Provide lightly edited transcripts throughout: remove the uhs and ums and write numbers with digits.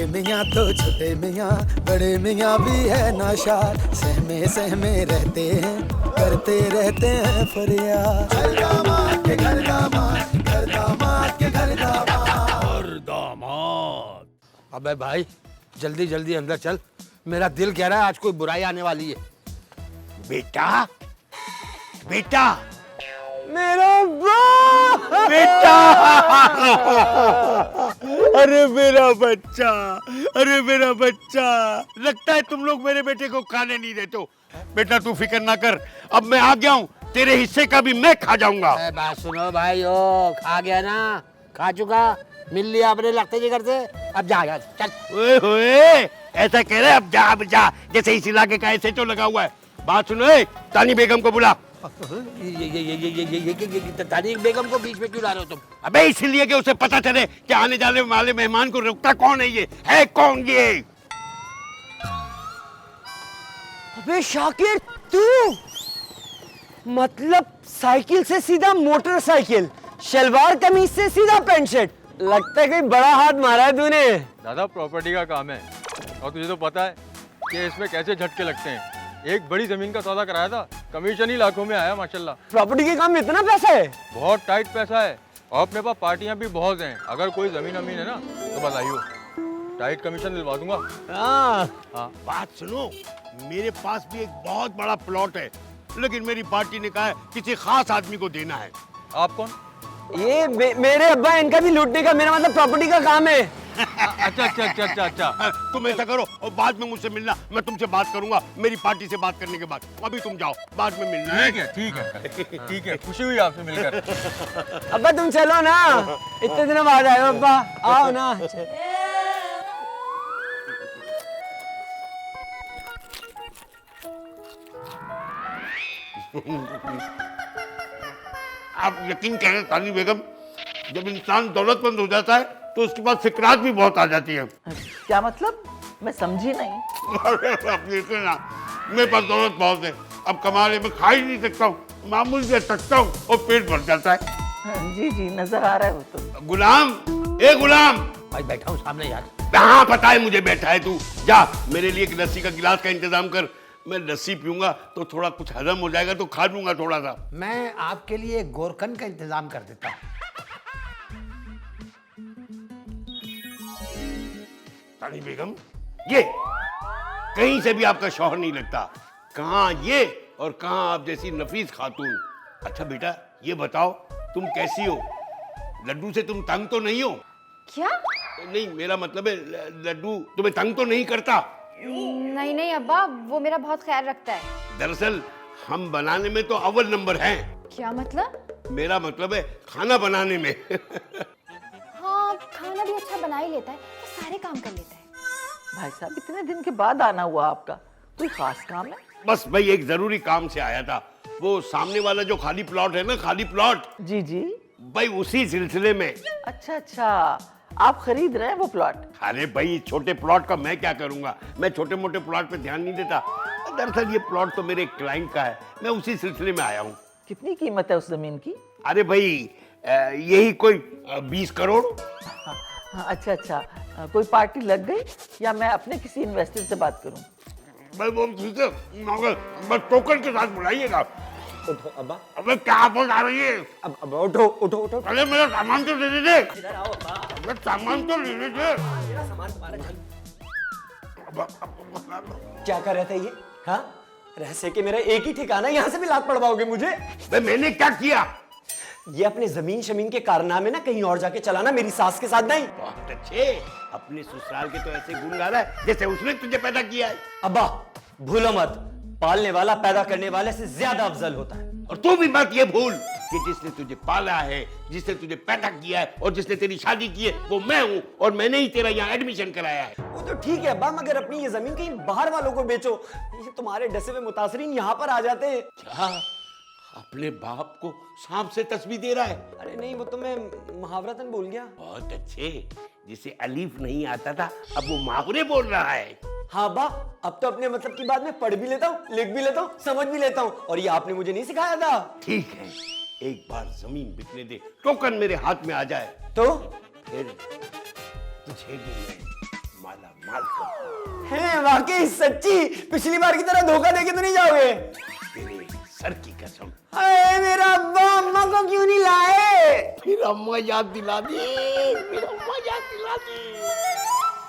बड़े मियाँ तो छोटे मियाँ, बड़े मियाँ भी है नाशार, सहमे सहमे रहते हैं, करते रहते हैं फरियाद। घर दामाद के घर दामाद, घर दामाद के घर दामाद। और दामाद। अबे भाई जल्दी जल्दी अंदर चल, मेरा दिल कह रहा है आज कोई बुराई आने वाली है। बेटा बेटा मेरा बेटा अरे मेरा बच्चा, अरे मेरा बच्चा, लगता है तुम लोग मेरे बेटे को खाने नहीं देते हो। बेटा तू फिक्र ना कर, अब मैं आ गया हूँ, तेरे हिस्से का भी मैं खा जाऊंगा। बात सुनो भाई, ओ खा गया ना, खा चुका, मिल लिया अपने लगते जी घर से, अब जा चल। ओए होए, ऐसा कह रहे अब जा, जैसे इस इलाके का ऐसे तो लगा हुआ है। बात सुनो, तानी बेगम को बुला। तानी बेगम को बीच में क्यों ला रहे हो तुम? अबे इसलिए कि उसे पता चले कि आने जाने वाले मेहमान को रुकता कौन है, ये है कौन ये? अबे शाकिर तू, मतलब साइकिल से सीधा मोटरसाइकिल, शलवार कमीज से सीधा पैंट शर्ट, लगता है कोई बड़ा हाथ मारा है तूने। दादा प्रॉपर्टी का काम है और तुझे तो पता है कि इसमें कैसे झटके लगते हैं। एक बड़ी जमीन का सौदा कराया था, कमीशन ही लाखों में आया माशाल्लाह। प्रॉपर्टी के काम में इतना पैसा है? बहुत टाइट पैसा है और अपने पास पार्टियां भी बहुत हैं। अगर कोई जमीन अमीन है ना तो बताइयो, टाइट कमीशन दिलवा दूंगा। हाँ बात सुनो, मेरे पास भी एक बहुत बड़ा प्लॉट है, लेकिन मेरी पार्टी ने कहा है किसी खास आदमी को देना है। आप कौन? ये मेरे अब्बा, इनका भी लूटने का, मेरा मतलब प्रॉपर्टी का काम है। अच्छा। तुम ऐसा करो और बाद में मुझसे मिलना, मैं तुमसे बात करूंगा मेरी पार्टी से बात करने के बाद। अभी तुम जाओ, बाद में मिलना। ठीक है, खुशी हुई आपसे मिलकर। अब्बा तुम चलो ना, इतने दिनों बाद आए हो अब्बा, आओ ना। आप यकीन करें तानी बेगम, जब इंसान दौलतमंद हो जाता है तो उसके पास फिक्रात भी बहुत आ जाती है। क्या मतलब? मैं समझी नहीं। अरे आप देखिए ना, मेरे पास दौलत बहुत है, अब कमाने में खा ही नहीं सकता हूँ, मामूली से सकता हूँ और पेट भर जाता है। जी नजर आ रहा है वो तो। गुलाम, ए गुलाम। भाई बैठा हूँ सामने यार। हाँ पता है मुझे, बैठा है तू, जा मेरे लिए एक लस्सी का गिलास का इंतजाम कर। मैं लस्सी पीऊंगा तो थोड़ा कुछ हजम हो जाएगा, तो खा लूंगा थोड़ा सा। मैं आपके लिए गोरकन का इंतजाम कर देता हूँ। तानी बेगम, ये कहीं से भी आपका शौहर नहीं लगता, कहाँ ये और कहाँ आप जैसी नफीस खातून। अच्छा बेटा ये बताओ, तुम कैसी हो? लड्डू से तुम तंग तो नहीं हो? क्या? नहीं मेरा मतलब है लड्डू तुम्हें तंग तो नहीं करता? नहीं नहीं अब्बा, वो मेरा बहुत ख्याल रखता है। दरअसल हम बनाने में तो अव्वल नंबर हैं। क्या मतलब? मेरा मतलब है खाना बनाने में। हाँ खाना भी अच्छा बना ही लेता है, वो सारे काम कर लेता है। भाई साहब इतने दिन के बाद आना हुआ आपका, कोई खास काम है? बस भाई एक जरूरी काम से आया था, वो सामने वाला जो खाली प्लॉट है ना, खाली प्लॉट, जी भाई उसी सिलसिले में। अच्छा, आप खरीद रहे हैं वो प्लॉट? अरे भाई छोटे प्लॉट का मैं क्या करूंगा, मैं छोटे मोटे प्लॉट पे ध्यान नहीं देता। दरअसल ये प्लॉट तो मेरे क्लाइंट का है, मैं उसी सिलसिले में आया हूँ। कितनी कीमत है उस जमीन की? अरे भाई यही कोई 20 करोड़। हाँ, अच्छा, कोई पार्टी लग गई या मैं अपने किसी इन्वेस्टर से बात करूं? भाई वो ठीक है, मगर बस टोकन के साथ बुलाइएगा। उठो अब्बा। अबे क्या बोल आ रही है? अब उठो उठो उठो। अरे मेरा सामान तो दे दे। इधर आओ अब्बा। अबे सामान तो ले दे। मेरा सामान तुम्हारा चल। अब क्या कर रहे थे ये? हाँ, रहस्य के मेरा एक ही ठिकाना, यहाँ से भी लात पड़वाओगे मुझे? मैंने क्या किया? ये अपने जमीन शमीन के कारनामे ना कहीं और जाके चलाना, मेरी सास के साथ नहीं। बहुत अच्छे, अपने ससुराल के तो ऐसे गुण गा रहा है जैसे उसने तुझे पैदा किया है। अब्बा भूलो मत, पालने वाला पैदा करने वाले से ज्यादा अफजल होता है। और तू भी मत ये भूल कि जिसने तुझे पाला है, जिसने तुझे पैदा किया है और जिसने तेरी शादी की है, वो मैं हूँ, और मैंने ही तेरा यहाँ एडमिशन कराया है। वो तो ठीक है अब्बा, मगर अपनी ये जमीन कहीं बाहर वालों को बेचो, ये तुम्हारे डसे हुए मुतासरीन यहाँ पर आ जाते हैं। क्या अपने बाप को सांप से तस्वीर दे रहा है? अरे नहीं, वो तो मैं मुहावरतन बोल गया। बहुत अच्छे, जिसे अलीफ नहीं आता था अब वो मुहावरे बोल रहा है। हाँ अब्बा, अब तो अपने मतलब की बात मैं पढ़ भी लेता हूँ, लिख भी लेता हूँ, समझ भी लेता हूँ, और ये आपने मुझे नहीं सिखाया था। ठीक है, एक बार जमीन बिकने दे, टोकन मेरे हाथ में आ जाए तो फिर तुझे भी मैं कमाल कर। है वाकई सच्ची, पिछली बार की तरह धोखा देके तो नहीं जाओगे? तेरे सर की कसम। अरे मेरा अब्बा अम्मा को क्यों नहीं लाए? फिर अम्मा याद दिला दी, फिर अम्मा याद दिला दी।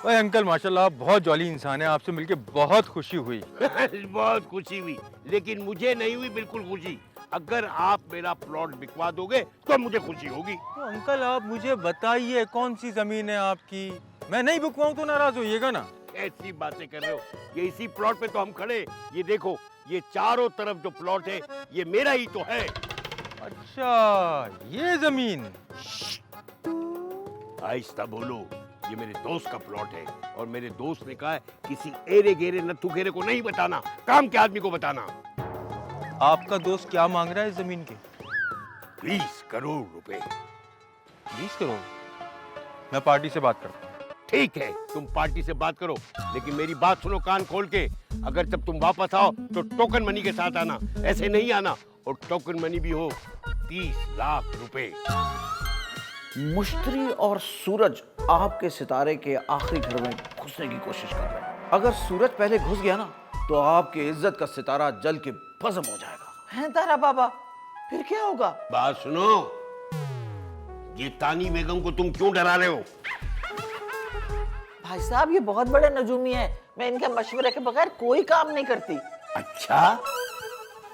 ओए अंकल माशाल्लाह आप बहुत जॉली इंसान है, आपसे मिलके बहुत खुशी हुई। बहुत खुशी हुई, लेकिन मुझे नहीं हुई बिल्कुल खुशी। अगर आप मेरा प्लॉट बिकवा दोगे तो मुझे खुशी होगी। तो अंकल आप मुझे बताइए कौन सी जमीन है आपकी, मैं नहीं बिकवाऊं तो नाराज होइएगा ना। ऐसी बातें कर रहे हो, ये इसी प्लॉट पे तो हम खड़े। ये देखो, ये चारों तरफ जो प्लॉट है ये मेरा ही तो है। अच्छा ये जमीन, आहिस्ता बोलो, ये मेरे दोस्त का प्लॉट है और मेरे दोस्त ने कहा है किसी एरे गेरे नत्थु घेरे को नहीं बताना, काम के आदमी को बताना। आपका दोस्त क्या मांग रहा है इस जमीन के? 20 करोड़ रुपए। 20 करोड़? मैं पार्टी से बात करता हूँ। ठीक है, तुम पार्टी से बात करो, लेकिन मेरी बात सुनो कान खोल के। अगर जब तुम वापस आओ तो टोकन मनी के साथ आना, ऐसे नहीं आना। और टोकन मनी भी हो 30 लाख रुपए। मुश्तरी और सूरज आपके सितारे के आखिरी घर में घुसने की कोशिश कर रहे हैं। अगर सूरज पहले घुस गया ना तो आपकी इज्जत का सितारा जल के भस्म हो जाएगा। हैं तारा बाबा, फिर क्या होगा? बात सुनो, ये तानी बेगम को तुम क्यों डरा रहे हो? भाई साहब ये बहुत बड़े नजूमी हैं, मैं इनके मशवरे के बगैर कोई काम नहीं करती। अच्छा,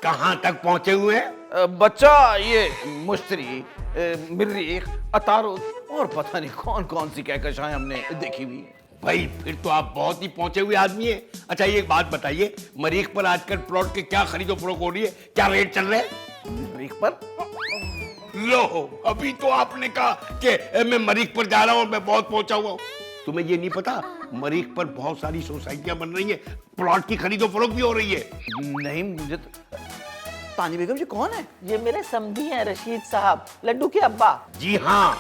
कहां तक पहुंचे हुए हैं? बच्चा ये मुश्तरी, मिर्रीख, अतारुद और पता नहीं कौन कौन सी कहकशाएं हमने देखी हुई है। भाई फिर तो आप बहुत ही पहुंचे हुए आदमी हैं। अच्छा ये एक बात बताइए, मरीख पर आजकल प्लॉट के क्या खरीदो फरोख्त हो रही है, क्या रेट चल रहे हैं? मरीख पर? लो, अभी तो आपने कहा कि मैं मरीख पर जा रहा हूं और मैं बहुत पहुंचा हुआ हूं। तुम्हें ये नहीं पता मरीख पर बहुत सारी सोसाइटियां बन रही हैं, प्लॉट की खरीदो फरोख्त भी हो रही है। नहीं मुझे तो... तानी बेगम जी कौन है? ये मेरे समधी हैं रशीद साहब, लड्डू के अब्बा। जी हाँ,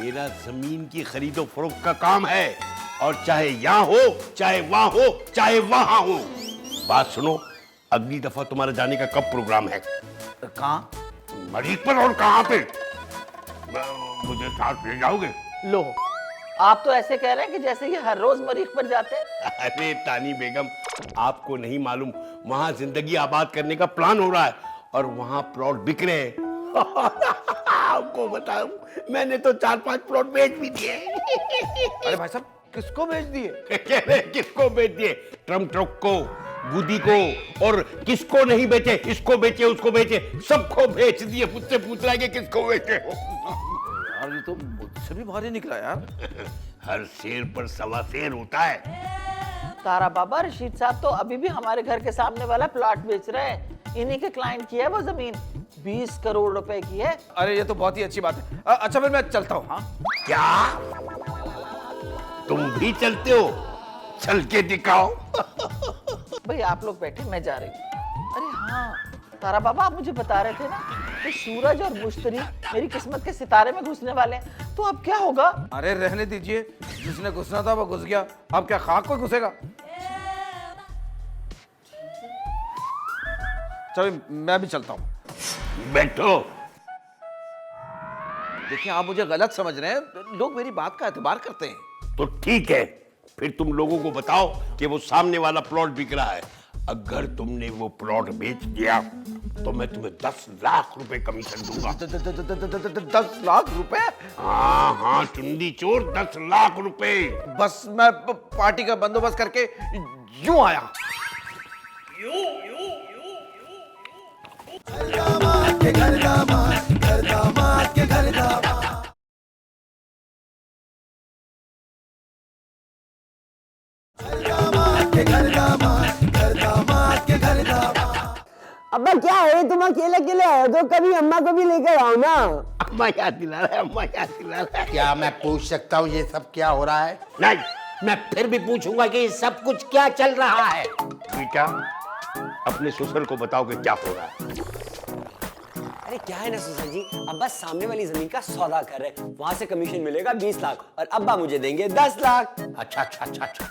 मेरा जमीन की खरीदो फरोख्त का काम है, और चाहे यहाँ हो, चाहे वहां हो, चाहे वहां हो। बात सुनो, अगली दफा तुम्हारा जाने का कब प्रोग्राम है? कहाँ? मरीख पर और कहाँ पे? मुझे साथ ले जाओगे? लो, आप तो ऐसे कह रहे हैं कि जैसे ये हर रोज मरीख पर जाते हैं। अरे तानी बेगम, आपको नहीं मालूम, वहां जिंदगी आबाद करने का प्लान हो रहा है और वहां प्लॉट बिक रहे हैं। आपको बताऊं, मैंने तो 4-5 प्लॉट बेच भी दिए। अरे भाई साहब किसको बेच दिए? किसको बेच दिए? ट्रम्प ट्रक को, गुदी को, और किसको नहीं बेचे? इसको बेचे, उसको बेचे, सबको बेच दिए। मुझसे पूछ रहा है कि किसको बेचे? यार ये तो मुझसे भी भारी निकला यार। हर शेर पर सवा शेर होता है। तारा बाबा, रशीद साहब तो अभी भी हमारे घर के सामने वाला प्लॉट बेच रहे हैं। इन्हीं के क्लाइंट की है वो जमीन, 20 करोड़ रुपए की है। अरे ये तो बहुत ही अच्छी बात है। अच्छा फिर मैं चलता हूँ। हाँ क्या तुम भी चलते हो? चल के दिखाओ। भाई आप लोग बैठे, मैं जा रही हूँ। अरे हाँ तारा बाबा, आप मुझे बता रहे थे ना कि सूरज और मुश्तरी मेरी किस्मत के सितारे में घुसने वाले हैं, तो अब क्या होगा? अरे रहने दीजिए, जिसने घुसना था वो घुस गया, अब क्या खाक कोई घुसेगा? चलो मैं भी चलता हूँ। बैठो। देखिए आप मुझे गलत समझ रहे हैं, लोग मेरी बात का एतबार करते हैं। तो ठीक है, फिर तुम लोगों को बताओ कि वो सामने वाला प्लॉट बिक रहा है। अगर तुमने वो प्लॉट बेच दिया तो मैं तुम्हें 10 लाख रुपए कमीशन दूंगा। 10 लाख रुपए? हाँ हाँ चुंडी चोर, 10 लाख रुपए। बस मैं पार्टी का बंदोबस्त करके यूं आया। दामाद के घर दामाद, घर दामाद के घर दामाद। दामाद के घर दामाद, घर दामाद के घर दामाद। अब्बा क्या है, तुम अकेले अकेले आए हो तो कभी अम्मा को भी लेकर आओ ना। अम्मा याद दिला रहा है, अम्मा याद दिला रहा है। क्या मैं पूछ सकता हूँ ये सब क्या हो रहा है? नहीं मैं फिर भी पूछूंगा कि ये सब कुछ क्या चल रहा है? बेटा, अपने ससुर को बताओ कि क्या हो रहा है। अरे क्या है ना ससुर जी, अब्बा सामने वाली जमीन का सौदा कर रहे हैं, वहां से कमीशन मिलेगा 20 लाख और अब्बा मुझे देंगे 10 लाख। अच्छा अच्छा अच्छा अच्छा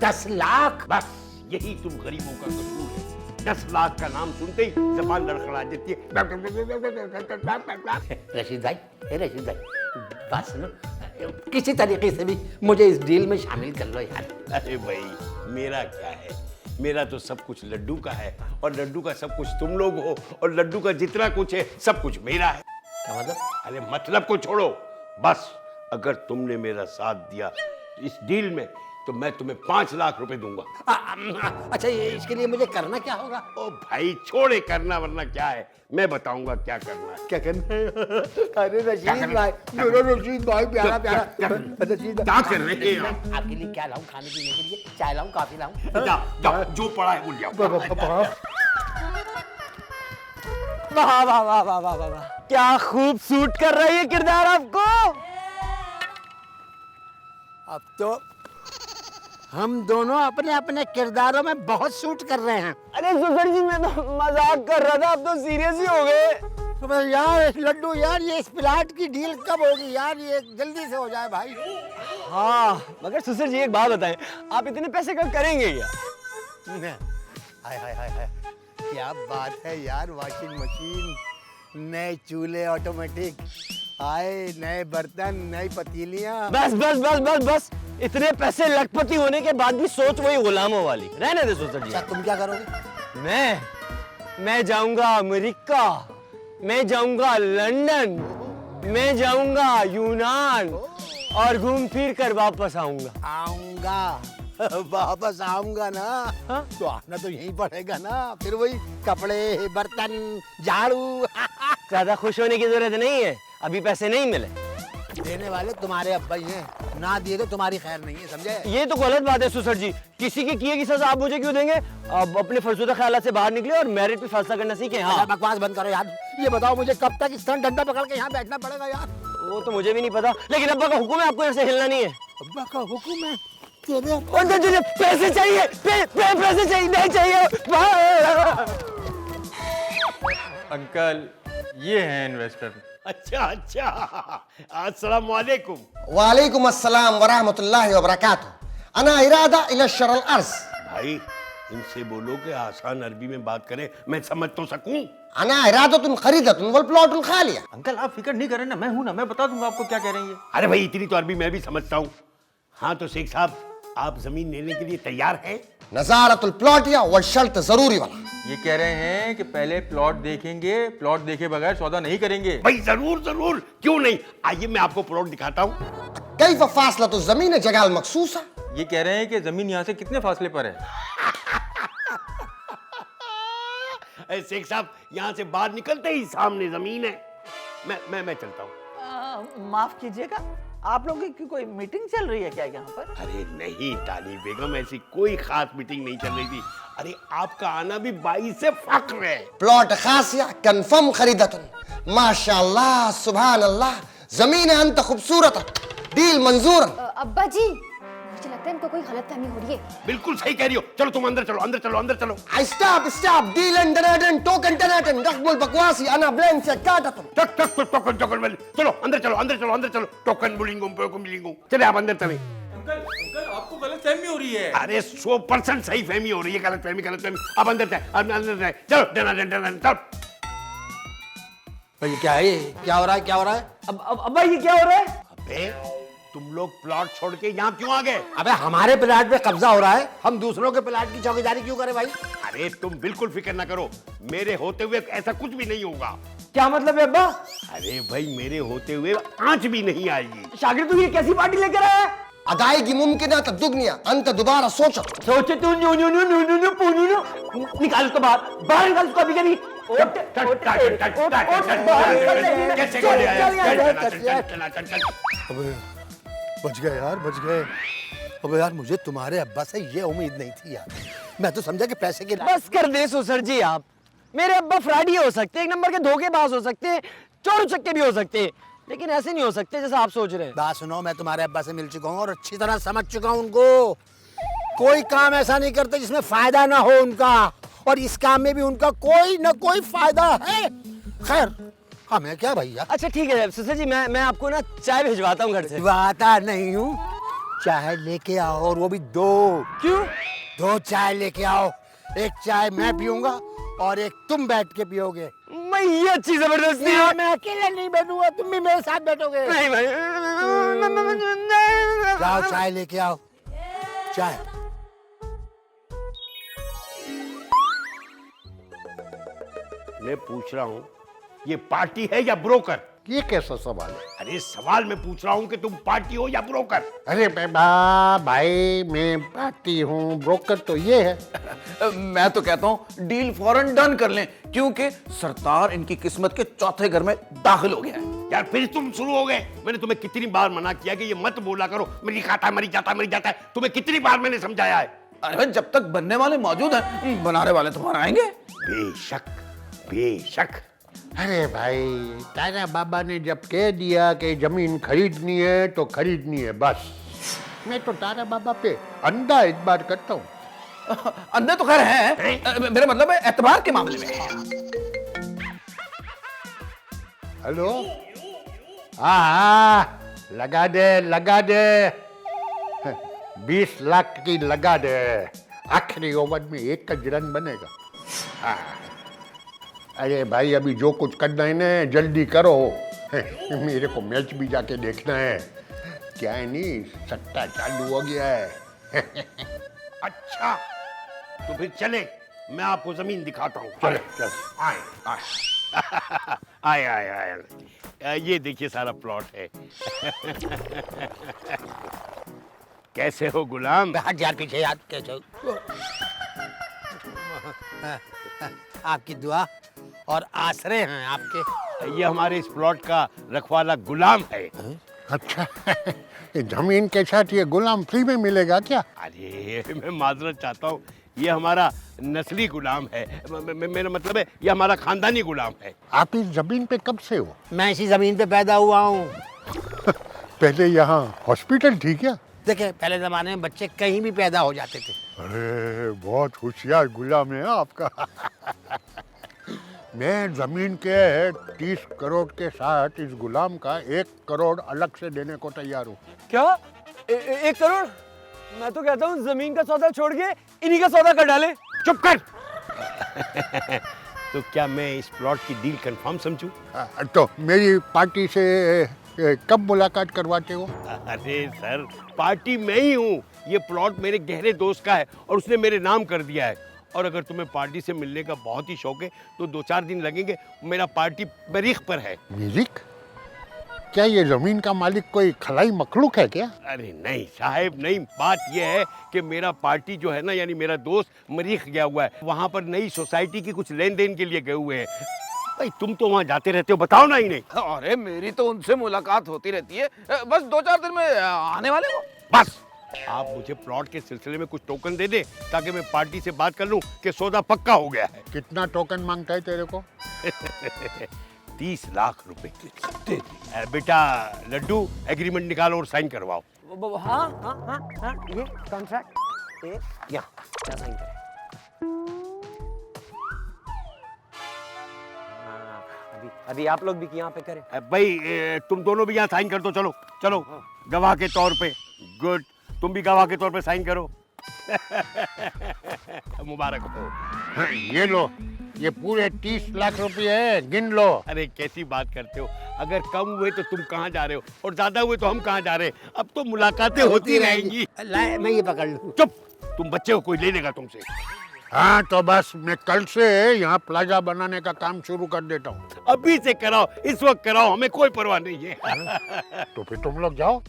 10 लाख? बस यही तुम गरीबों का कसूर है। 10 लाख का नाम सुनते ही जबान लड़खड़ा देती है। रशीद भाई, रशीद भाई, बात सुनो, किसी तरीके से भी मुझे इस डील में शामिल कर लो यार। अरे भाई मेरा क्या है, मेरा तो सब कुछ लड्डू का है और लड्डू का सब कुछ तुम लोग हो और लड्डू का जितना कुछ है सब कुछ मेरा है। क्या मतलब? अरे मतलब को छोड़ो, बस अगर तुमने मेरा साथ दिया इस डील में तो मैं तुम्हें 5 लाख रुपए दूंगा। अच्छा इसके लिए मुझे करना क्या होगा? ओ भाई छोड़े करना वरना क्या है, मैं बताऊंगा क्या करना है। क्या करना है? अरे रशीद भाई, मेरा रशीद भाई प्यारा प्यारा रशीद, क्या कर रहे हैं आप? आपके लिए क्या लाऊं खाने पीने के लिए? चाय लाऊं, कॉफी लाऊं? जाओ जो पड़ा है भूल जाओ। वाह वाह वाह वाह वाह वाह, क्या खूब सूट कर रहा है ये किरदार आपको। अब तो हम दोनों अपने अपने किरदारों में बहुत सूट कर रहे हैं। अरे सुसर जी मैं तो मजाक कर रहा था, आप तो सीरियस ही हो गए। तो यार लड्डू यार, ये इस प्लाट की डील कब होगी यार? ये जल्दी से हो जाए भाई। हाँ मगर सुसर जी एक बात बताएं, आप इतने पैसे कब करेंगे क्या? हाय हाय हाय हाय, क्या बात है यार, वॉशिंग मशीन, नए चूल्हे ऑटोमेटिक, आए नए बर्तन, नई पतीलियां। बस बस बस बस बस, इतने पैसे लखपति होने के बाद भी सोच वही गुलामों वाली। रहने दे सुसर जी। अच्छा तुम क्या करोगे? मैं जाऊंगा अमेरिका, मैं जाऊंगा लंदन, मैं जाऊंगा यूनान और घूम फिर कर वापस आऊंगा। वापस आऊंगा ना। हाँ? तो आना तो यहीं पड़ेगा ना, फिर वही कपड़े, बर्तन, झाड़ू। ज्यादा खुश होने की जरूरत नहीं है, अभी पैसे नहीं मिले। देने वाले तुम्हारे अब्बा ही हैं, ना दिए तो तुम्हारी खैर नहीं है, समझे? ये तो गलत बात है सुसर जी, किसी के किए की सजा आप मुझे क्यों देंगे? अब अपने फरसुदा ख्यालात से बाहर निकले और मेरिट पे फैसला करना सीखें। हाँ बकवास बंद करो यार। ये बताओ मुझे कब तक इस तरह डंडा पकड़ के यहाँ बैठना पड़ेगा यार? वो तो मुझे भी नहीं पता, लेकिन अब्बा का हुक्म है, आपको यहाँ से हिलना नहीं है। अब्बा का हुक्म है? तेरे तुझे पैसे चाहिए, पैसे चाहिए, नहीं चाहिए। अंकल ये हैं इन्वेस्टर। अच्छा अच्छा, अस्सलाम वालेकुम। वालेकुम अस्सलाम वरहमतुल्लाहि वबरकातुहू। अना इरादा इला शरल अर्ज। भाई इनसे बोलो कि आसान अरबी में बात करें, मैं समझ तो सकूं। अना इरादतुन खरीदतुन वल प्लॉटुल खालिया। अंकल आप फिक्र नहीं करें ना, मैं हूं ना, मैं बता दूंगा आपको क्या कह रहे हैं ये। अरे भाई इतनी तो अरबी मैं भी समझता हूँ। हाँ तो शेख साहब आप जमीन लेने के लिए तैयार हैं? नजारतुल प्लॉटिया वल शर्त जरूरी वाला। ये कह रहे हैं कि पहले प्लॉट देखेंगे, प्लॉट देखे बगैर सौदा नहीं करेंगे। भाई जरूर जरूर, क्यों नहीं, आइए मैं आपको प्लॉट दिखाता हूँ। कैफ फासलतुल जमीन जगाल मखसूसा। ये कह रहे हैं कि जमीन यहाँ से कितने फासले पर है? शेख साहब यहाँ से बाहर निकलते ही सामने जमीन है। मैं चलता हूँ। माफ कीजिएगा, आप लोगों की कोई मीटिंग चल रही है क्या यहाँ पर? अरे नहीं तानी बेगम, ऐसी कोई खास मीटिंग नहीं चल रही थी। अरे आपका आना भी 22 से फख्र है। प्लॉट खासिया कन्फर्म खरीदतुन। माशाअल्लाह सुभान अल्लाह, जमीन अंत खूबसूरत, डील मंजूर। अब्बा जी मुझे लगता है इनको कोई गलतफहमी हो रही है। बिल्कुल सही कह रही हो, चलो तुम अंदर चलो, अंदर चलो, अंदर चलो। स्टॉप डील एंड टोकन टनाटन रकमुल बकवासी अना ब्लैंक से काटतुन। टोकन चलो अंदर चलो, अंदर चलो, अंदर चलो। टोकन मिलेंगे, चले आप अंदर चले। अंकल आपको गलतफहमी हो रही है। अरे 100% सही फहमी हो रही है। गलतफहमी आप अंदर जाए, अंदर जाए, चलो चलो। भाई क्या है ये? क्या हो रहा है? क्या हो रहा है? अब अब्बा ये क्या हो रहा है? अबे तुम लोग प्लॉट छोड़ के यहाँ क्यों आ गए? अबे हमारे प्लाट पे कब्जा हो रहा है, हम दूसरों के प्लाट की चौकीदारी क्यों करें भाई? अरे तुम बिल्कुल फिक्र ना करो, मेरे होते हुए ऐसा कुछ भी नहीं होगा। क्या मतलब है अब्बा? अरे भाई मेरे होते हुए आंच भी नहीं आएगी। शागिर तू ये कैसी पार्टी लेकर आया है? अदायगी मुमकिन है दुगनिया अंत दोबारा सोचो। सोचे तू निकाल उसको बाहर निकाल उसको अभी कभी। बच गए यार, बच गए। अबे यार मुझे तुम्हारे अब्बा से ये उम्मीद नहीं थी यार, मैं तो समझा कि पैसे के। बस कर दे सुसर जी, आप मेरे अब्बा फ्रॉडी हो सकते हैं, एक नंबर के धोखेबाज हो सकते हैं, चोर उचक्के भी हो सकते हैं, लेकिन ऐसे नहीं हो सकते जैसा आप सोच रहे हैं। बात सुनो, मैं तुम्हारे अब्बा से मिल चुका हूँ और अच्छी तरह समझ चुका हूँ उनको। कोई काम ऐसा नहीं करते जिसमें फायदा ना हो उनका, और इस काम में भी उनका कोई ना कोई फायदा है। खैर हमें क्या भैया। अच्छा ठीक है सुसर जी, मैं आपको ना चाय भिजवाता हूँ घर से। भिजवाता नहीं हूँ, चाय लेके आओ, और वो भी 2। क्यों? 2 चाय लेके आओ, एक चाय मैं पीऊंगा और एक तुम बैठ के पियोगे। भाई ये अच्छी जबरदस्ती है। मैं अकेले नहीं बैठूंगा, तुम भी मेरे साथ बैठोगे। नहीं भाई जाओ चाय लेके आओ, चाय। मैं पूछ रहा हूँ ये पार्टी है या ब्रोकर? ये कैसा सवाल है? अरे सवाल मैं पूछ रहा हूँ कि तुम पार्टी हो या ब्रोकर? अरे भाई मैं पार्टी हूँ, ब्रोकर तो ये है। मैं तो कहता हूँ डील फौरन डन कर लें, क्योंकि सरदार इनकी किस्मत के चौथे घर में दाखिल हो गया है। यार फिर तुम शुरू हो गए। मैंने तुम्हें कितनी बार मना किया कि ये मत बोला करो, मरी खाता है, मरी जाता है, मरी जाता है। तुम्हें कितनी बार मैंने समझाया है? अरे भाई जब तक बनने वाले मौजूद हैं, बनाने वाले तो बनाएंगे। बेशक बेशक। अरे भाई तारा बाबा ने जब कह दिया कि जमीन खरीदनी है तो खरीदनी है, बस। मैं तो तारा बाबा पे अंधा इतबार करता हूँ। अंधे तो खैर हैं, मेरा मतलब है एतबार के मामले में। हेलो, हाँ लगा दे 20 लाख की लगा दे। आखिरी ओवर में 1 रन बनेगा। हाँ। अरे भाई अभी जो कुछ करना है ना जल्दी करो, मेरे को मैच भी जाके देखना है। क्या है नहीं, सट्टा चालू हो गया है। अच्छा तो फिर चले, मैं आपको जमीन दिखाता हूँ। चले चल। आए आए आए, ये देखिए सारा प्लॉट है। कैसे हो गुलाम? यार पीछे याद कैसे? आपकी दुआ और आसरे हैं आपके। ये हमारे इस प्लॉट का रखवाला गुलाम है। अच्छा, ये जमीन के साथ ये गुलाम फ्री में मिलेगा क्या? अरे मैं माजरत चाहता हूँ, ये हमारा नस्ली गुलाम है। मेरा मतलब है ये हमारा खानदानी गुलाम है। आप इस जमीन पे कब से हो? मैं इसी जमीन पे पैदा हुआ हूँ। पहले यहाँ हॉस्पिटल थी क्या? देखिए पहले जमाने में बच्चे कहीं भी पैदा हो जाते थे। अरे बहुत होशियार गुलाम है आपका। मैं जमीन के 30 करोड़ के साथ इस गुलाम का 1 करोड़ अलग से देने को तैयार हूँ। क्या 1 करोड़? मैं तो कहता हूँ जमीन का सौदा छोड़ के इन्हीं का सौदा कर डाले। चुप कर। तो क्या मैं इस प्लॉट की डील कंफर्म समझूं? तो मेरी पार्टी से कब मुलाकात करवाते हो? अरे सर पार्टी मैं ही हूँ, ये प्लॉट मेरे गहरे दोस्त का है और उसने मेरे नाम कर दिया है। और अगर तुम्हें पार्टी से मिलने का बहुत ही शौक है तो 2-4 दिन लगेंगे। मेरा पार्टी मरीख पर है। मरीख? क्या ये जमीन का मालिक कोई खलाई मखलूक है क्या? अरे नहीं साहब नहीं, बात यह है कि मेरा पार्टी जो है ना, यानी मेरा दोस्त मरीख गया हुआ है, वहाँ पर नई सोसाइटी की कुछ लेन देन के लिए गए हुए हैं। भाई तुम तो वहाँ जाते रहते हो, बताओ ना ही नहीं। अरे मेरी तो उनसे मुलाकात होती रहती है, बस 2-4 दिन में आने वाले हो। बस आप मुझे प्लॉट के सिलसिले में कुछ टोकन दे दे ताकि मैं पार्टी से बात कर लूं कि सौदा पक्का हो गया है। कितना टोकन मांगता है तेरे को? 30 लाख रुपए। बेटा लड्डू एग्रीमेंट निकालो और साइन करवाओ। हाँ हाँ हाँ हाँ, ये कॉन्ट्रैक्ट यहाँ क्या साइन करें? अभी आप लोग भी यहाँ पे करें। भाई तुम दोनों भी यहाँ साइन कर दो। चलो चलो, गवाह के तौर पे। गुड, तुम भी गवाह के तौर पे साइन करो। मुबारक हो। ये लो, ये पूरे 30 लाख रुपए है, गिन लो। अरे कैसी बात करते हो, अगर कम हुए तो तुम कहाँ जा रहे हो और ज्यादा हुए तो हम कहाँ जा रहे हैं। अब तो मुलाकातें होती रहेंगी। मैं ये पकड़ लूं। चुप, तुम बच्चे हो, कोई ले लेगा तुमसे। हाँ तो बस मैं कल से यहाँ प्लाजा बनाने का काम शुरू कर देता हूँ। अभी से कराओ, इस वक्त कराओ, हमें कोई परवाह नहीं है। तो फिर तुम लोग जाओ।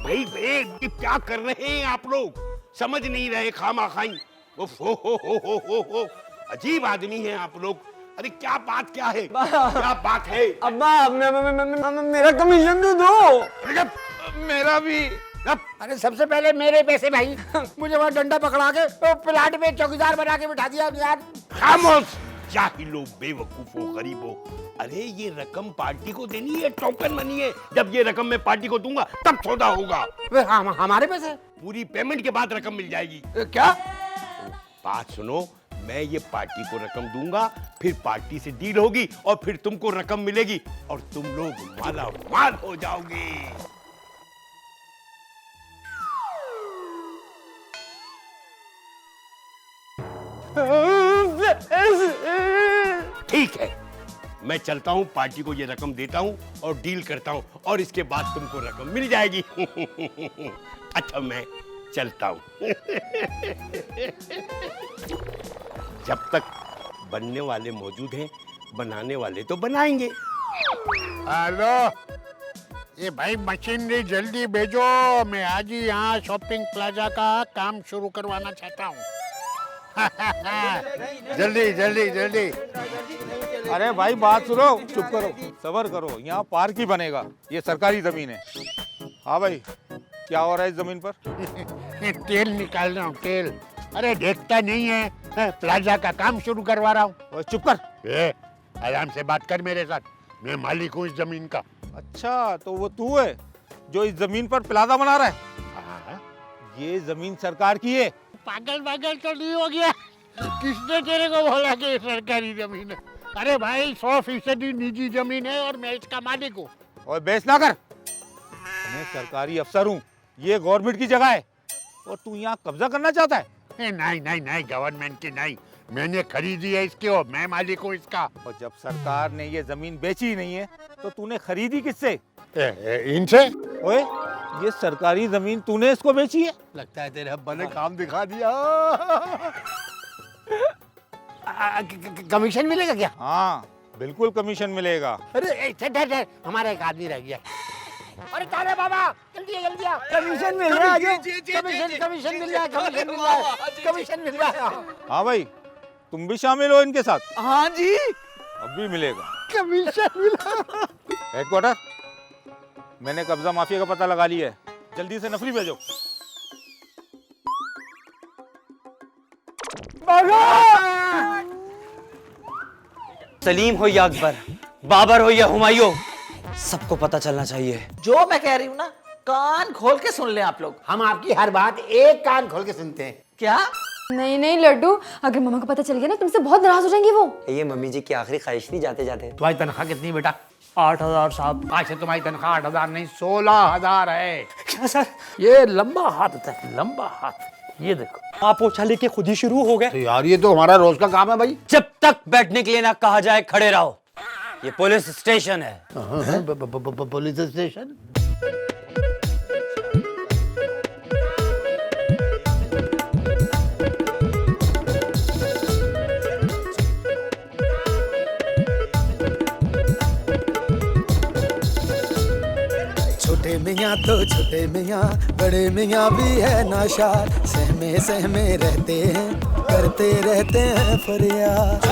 भाई ये क्या कर रहे हैं आप लोग? समझ नहीं रहे खामा खाई। हो अजीब आदमी हैं आप लोग। अरे क्या बात क्या है, क्या बात है? अब्बा मेरा कमीशन तो दो। मेरा भी। अरे सबसे पहले मेरे पैसे भाई। मुझे वहाँ डंडा पकड़ा के तो प्लाट में चौकीदार बना के बिठा दिया यार। खामोश, जाहिलो, बेवकूफो, गरीबो। अरे ये रकम पार्टी को देनी है, टोकन मनी है। जब ये रकम मैं पार्टी को दूंगा तब सौदा होगा। हमारे पैसे? पूरी पेमेंट के बाद रकम मिल जाएगी। क्या बात सुनो, मैं ये पार्टी को रकम दूंगा, फिर पार्टी से डील होगी और फिर तुमको रकम मिलेगी और तुम लोग माला माल हो जाओगे। ठीक है, मैं चलता हूं, पार्टी को ये रकम देता हूं और डील करता हूं और इसके बाद तुमको रकम मिल जाएगी। अच्छा मैं चलता हूं। जब तक बनने वाले मौजूद हैं, बनाने वाले तो बनाएंगे। हेलो, ये भाई मशीनरी जल्दी भेजो, मैं आज ही यहाँ शॉपिंग प्लाजा का काम शुरू करवाना चाहता हूँ। जल्दी जल्दी जल्दी। अरे भाई बात सुनो, चुप करो, सबर करो, यहाँ पार्क ही बनेगा, ये सरकारी जमीन है। हाँ भाई, क्या हो रहा है इस जमीन पर? तेल निकाल रहा हूँ, तेल। अरे देखता नहीं है, प्लाजा का काम शुरू करवा रहा हूँ। चुप कर। आराम से बात कर मेरे साथ, मैं मालिक हूँ इस जमीन का। अच्छा, तो वो तू है जो इस जमीन पर प्लाजा बना रहा है? ये जमीन सरकार की है। पागल पागल तो नहीं हो गया? किसने तेरे को बोला कि सरकारी जमीन है? अरे भाई 100% निजी जमीन है और मैं इसका मालिक हूँ। और बेच ना कर, मैं सरकारी अफसर हूँ, ये गवर्नमेंट की जगह है और तू यहाँ कब्जा करना चाहता है? नहीं नहीं नहीं, गवर्नमेंट की नहीं, मैंने खरीदी है इसकी और मैं मालिक हूँ इसका। और जब सरकार ने ये जमीन बेची ही नहीं है तो तूने खरीदी किससे? इनसे। ओए, ये सरकारी जमीन तूने इसको बेची है? लगता है तेरे अब्बा ने काम दिखा दिया। कमीशन मिलेगा क्या? हाँ बिल्कुल कमीशन मिलेगा। अरे ठहर, हमारा एक आदमी रह गया। अरे तारे बाबा, जल्दी जल्दी आ। कमीशन मिल रहा है, कमीशन मिल रहा है, कमीशन मिल रहा है। हाँ भाई, तुम भी शामिल हो इनके साथ? हाँ जी, अब भी मिलेगा कमीशन मिला। हेडक्वार्टर, मैंने कब्जा माफिया का पता लगा लिया है, जल्दी से नफरी भेजो। सलीम हो या अकबर, बाबर हो या हुमायूं, सबको पता चलना चाहिए। जो मैं कह रही हूँ ना, कान खोल के सुन लें आप लोग। हम आपकी हर बात एक कान खोल के सुनते हैं। क्या? नहीं नहीं लड्डू, अगर मम्मा को पता चल गया ना तुमसे बहुत नाराज हो जाएंगी वो। ये मम्मी जी की आखिरी ख्वाहिश थी जाते जाते। तुम्हारी तनख्वाह कितनी बेटा? 8,000 साहब। आज से तुम्हारी तनख्वाह 8,000 नहीं 16,000 है। क्या सर? ये लंबा हाथ होता है, लंबा हाथ। ये देखो, आप पोछा लेके खुद ही शुरू हो गए। तो यार ये तो हमारा रोज का काम है भाई। जब तक बैठने के लिए ना कहा जाए खड़े रहो, ये पुलिस स्टेशन है। Police station? छोटे मियाँ तो छोटे मियाँ, बड़े मियाँ भी है नाशार, सहमे सहमे रहते हैं, करते रहते हैं फरियाद।